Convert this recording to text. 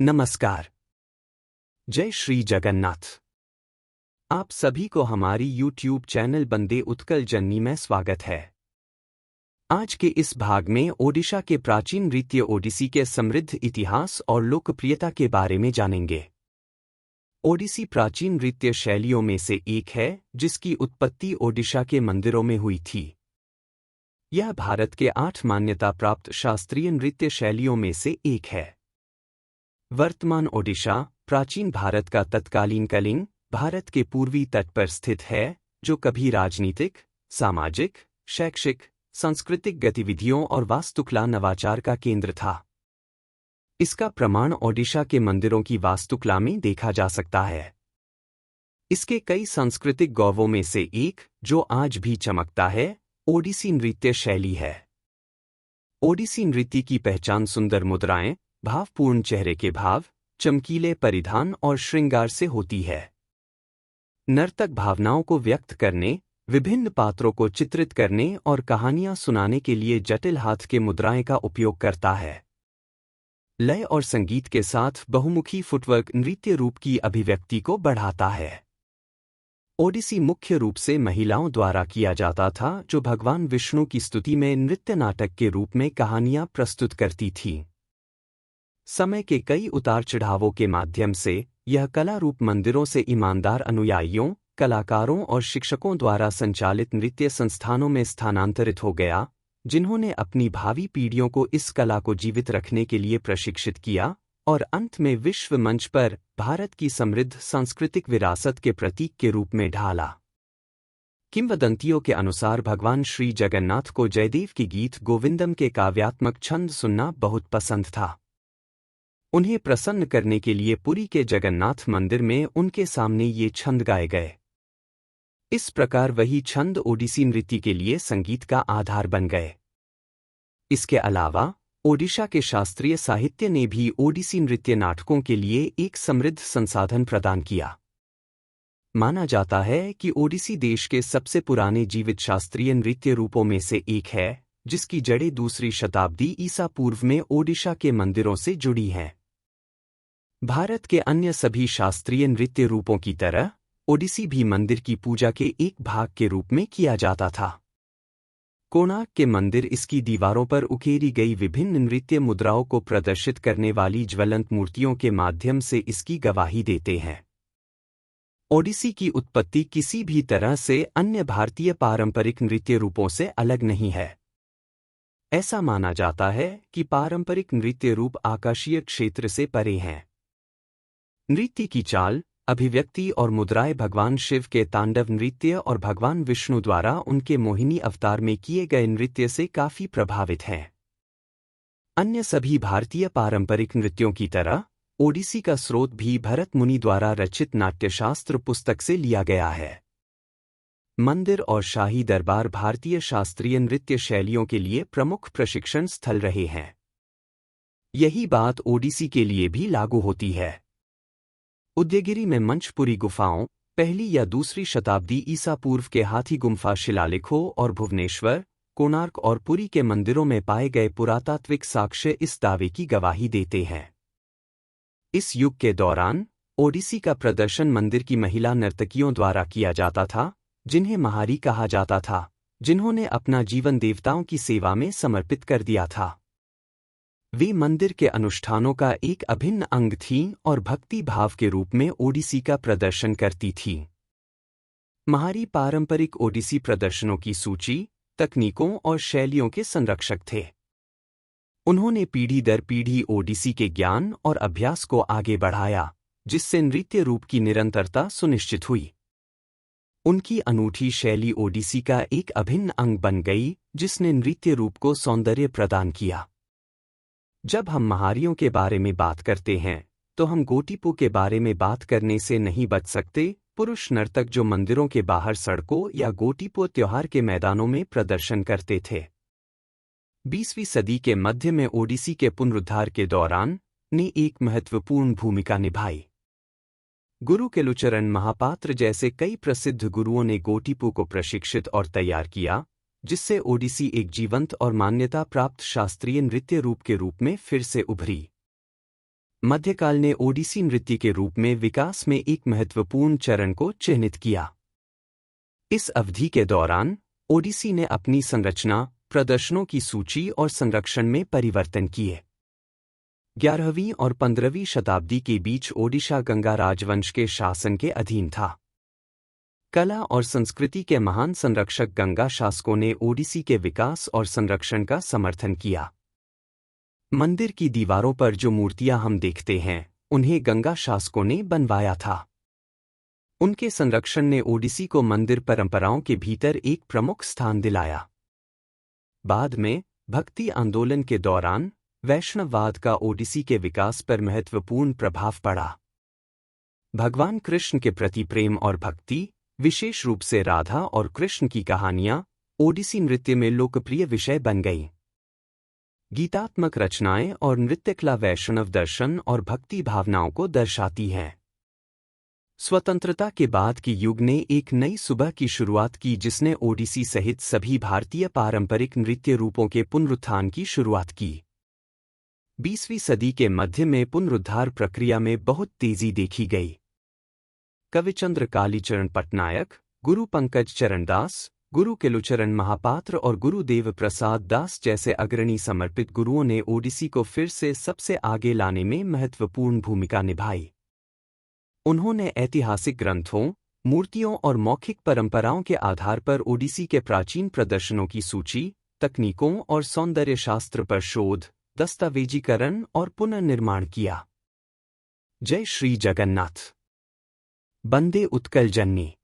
नमस्कार। जय श्री जगन्नाथ। आप सभी को हमारी YouTube चैनल बंदे उत्कल जननी में स्वागत है। आज के इस भाग में ओडिशा के प्राचीन नृत्य ओडिसी के समृद्ध इतिहास और लोकप्रियता के बारे में जानेंगे। ओडिसी प्राचीन नृत्य शैलियों में से एक है जिसकी उत्पत्ति ओडिशा के मंदिरों में हुई थी। यह भारत के 8 मान्यता प्राप्त शास्त्रीय नृत्य शैलियों में से एक है। वर्तमान ओडिशा प्राचीन भारत का तत्कालीन कलिंग भारत के पूर्वी तट पर स्थित है, जो कभी राजनीतिक, सामाजिक, शैक्षिक, सांस्कृतिक गतिविधियों और वास्तुकला नवाचार का केंद्र था। इसका प्रमाण ओडिशा के मंदिरों की वास्तुकला में देखा जा सकता है। इसके कई सांस्कृतिक गौरवों में से एक, जो आज भी चमकता है, ओडिसी नृत्य शैली है। ओडिसी नृत्य की पहचान सुंदर मुद्राएं, भावपूर्ण चेहरे के भाव, चमकीले परिधान और श्रृंगार से होती है। नर्तक भावनाओं को व्यक्त करने, विभिन्न पात्रों को चित्रित करने और कहानियां सुनाने के लिए जटिल हाथ के मुद्राएं का उपयोग करता है। लय और संगीत के साथ बहुमुखी फुटवर्क नृत्य रूप की अभिव्यक्ति को बढ़ाता है। ओडिसी मुख्य रूप से महिलाओं द्वारा किया जाता था, जो भगवान विष्णु की स्तुति में नृत्य नाटक के रूप में कहानियां प्रस्तुत करती थीं। समय के कई उतार चढ़ावों के माध्यम से यह कला रूप मंदिरों से ईमानदार अनुयायियों, कलाकारों और शिक्षकों द्वारा संचालित नृत्य संस्थानों में स्थानांतरित हो गया, जिन्होंने अपनी भावी पीढ़ियों को इस कला को जीवित रखने के लिए प्रशिक्षित किया और अंत में विश्व मंच पर भारत की समृद्ध सांस्कृतिक विरासत के प्रतीक के रूप में ढाला। किंवदंतियों के अनुसार भगवान श्री जगन्नाथ को जयदेव की गीत गोविंदम के काव्यात्मक छंद सुनना बहुत पसंद था। उन्हें प्रसन्न करने के लिए पुरी के जगन्नाथ मंदिर में उनके सामने ये छंद गाए गए। इस प्रकार वही छंद ओडिसी नृत्य के लिए संगीत का आधार बन गए। इसके अलावा ओडिशा के शास्त्रीय साहित्य ने भी ओडिसी नृत्य नाटकों के लिए एक समृद्ध संसाधन प्रदान किया। माना जाता है कि ओडिसी देश के सबसे पुराने जीवित शास्त्रीय नृत्य रूपों में से एक है, जिसकी जड़ें दूसरी शताब्दी ईसा पूर्व में ओडिशा के मंदिरों से जुड़ी हैं। भारत के अन्य सभी शास्त्रीय नृत्य रूपों की तरह ओडिसी भी मंदिर की पूजा के एक भाग के रूप में किया जाता था। कोणार्क के मंदिर इसकी दीवारों पर उकेरी गई विभिन्न नृत्य मुद्राओं को प्रदर्शित करने वाली ज्वलंत मूर्तियों के माध्यम से इसकी गवाही देते हैं। ओडिसी की उत्पत्ति किसी भी तरह से अन्य भारतीय पारंपरिक नृत्य रूपों से अलग नहीं है। ऐसा माना जाता है कि पारंपरिक नृत्य रूप आकाशीय क्षेत्र से परे हैं। नृत्य की चाल, अभिव्यक्ति और मुद्राएं भगवान शिव के तांडव नृत्य और भगवान विष्णु द्वारा उनके मोहिनी अवतार में किए गए नृत्य से काफी प्रभावित हैं। अन्य सभी भारतीय पारंपरिक नृत्यों की तरह ओडिसी का स्रोत भी भरत मुनि द्वारा रचित नाट्यशास्त्र पुस्तक से लिया गया है। मंदिर और शाही दरबार भारतीय शास्त्रीय नृत्य शैलियों के लिए प्रमुख प्रशिक्षण स्थल रहे हैं। यही बात ओडिसी के लिए भी लागू होती है। उदयगिरी में मंचपुरी गुफाओं, पहली या दूसरी शताब्दी ईसा पूर्व के हाथी गुम्फा शिलालेखों और भुवनेश्वर, कोणार्क और पुरी के मंदिरों में पाए गए पुरातात्विक साक्ष्य इस दावे की गवाही देते हैं। इस युग के दौरान ओडिसी का प्रदर्शन मंदिर की महिला नर्तकियों द्वारा किया जाता था, जिन्हें महारी कहा जाता था, जिन्होंने अपना जीवन देवताओं की सेवा में समर्पित कर दिया था। वे मंदिर के अनुष्ठानों का एक अभिन्न अंग थीं और भक्ति भाव के रूप में ओडिसी का प्रदर्शन करती थीं। महारी पारंपरिक ओडिसी प्रदर्शनों की सूची, तकनीकों और शैलियों के संरक्षक थे। उन्होंने पीढ़ी दर पीढ़ी ओडिसी के ज्ञान और अभ्यास को आगे बढ़ाया, जिससे नृत्य रूप की निरंतरता सुनिश्चित हुई। उनकी अनूठी शैली ओडिसी का एक अभिन्न अंग बन गई, जिसने नृत्य रूप को सौंदर्य प्रदान किया। जब हम महारियों के बारे में बात करते हैं, तो हम गोटिपू के बारे में बात करने से नहीं बच सकते। पुरुष नर्तक जो मंदिरों के बाहर सड़कों या गोटिपू त्योहार के मैदानों में प्रदर्शन करते थे। 20वीं सदी के मध्य में ओडिसी के पुनरुद्धार के दौरान ने एक महत्वपूर्ण भूमिका निभाई। गुरु केलुचरण महापात्र जैसे कई प्रसिद्ध गुरुओं ने गोटिपू को प्रशिक्षित और तैयार किया, जिससे ओडिसी एक जीवंत और मान्यता प्राप्त शास्त्रीय नृत्य रूप के रूप में फिर से उभरी। मध्यकाल ने ओडिसी नृत्य के रूप में विकास में एक महत्वपूर्ण चरण को चिह्नित किया। इस अवधि के दौरान ओडिसी ने अपनी संरचना, प्रदर्शनों की सूची और संरक्षण में परिवर्तन किए। 11वीं और 15वीं शताब्दी के बीच ओडिशा गंगा राजवंश के शासन के अधीन था। कला और संस्कृति के महान संरक्षक गंगा शासकों ने ओडिसी के विकास और संरक्षण का समर्थन किया। मंदिर की दीवारों पर जो मूर्तियां हम देखते हैं, उन्हें गंगा शासकों ने बनवाया था। उनके संरक्षण ने ओडिसी को मंदिर परंपराओं के भीतर एक प्रमुख स्थान दिलाया। बाद में भक्ति आंदोलन के दौरान वैष्णववाद का ओडिसी के विकास पर महत्वपूर्ण प्रभाव पड़ा। भगवान कृष्ण के प्रति प्रेम और भक्ति, विशेष रूप से राधा और कृष्ण की कहानियां, ओडिसी नृत्य में लोकप्रिय विषय बन गईं। गीतात्मक रचनाएं और नृत्यकला वैष्णव दर्शन और भक्ति भावनाओं को दर्शाती हैं। स्वतंत्रता के बाद के युग ने एक नई सुबह की शुरुआत की जिसने ओडिसी सहित सभी भारतीय पारंपरिक नृत्य रूपों के पुनरुत्थान की शुरुआत की। 20वीं सदी के मध्य में पुनरुद्धार प्रक्रिया में बहुत तेजी देखी गई। कविचंद्र कालीचरण पटनायक, गुरु पंकज चरण दास, गुरु केलुचरण महापात्र और गुरु देव प्रसाद दास जैसे अग्रणी समर्पित गुरुओं ने ओडिसी को फिर से सबसे आगे लाने में महत्वपूर्ण भूमिका निभाई। उन्होंने ऐतिहासिक ग्रंथों, मूर्तियों और मौखिक परंपराओं के आधार पर ओडिसी के प्राचीन प्रदर्शनों की सूची, तकनीकों और सौंदर्य शास्त्र पर शोध, दस्तावेजीकरण और पुनर्निर्माण किया। जय श्री जगन्नाथ। बंदे उत्कल जननी।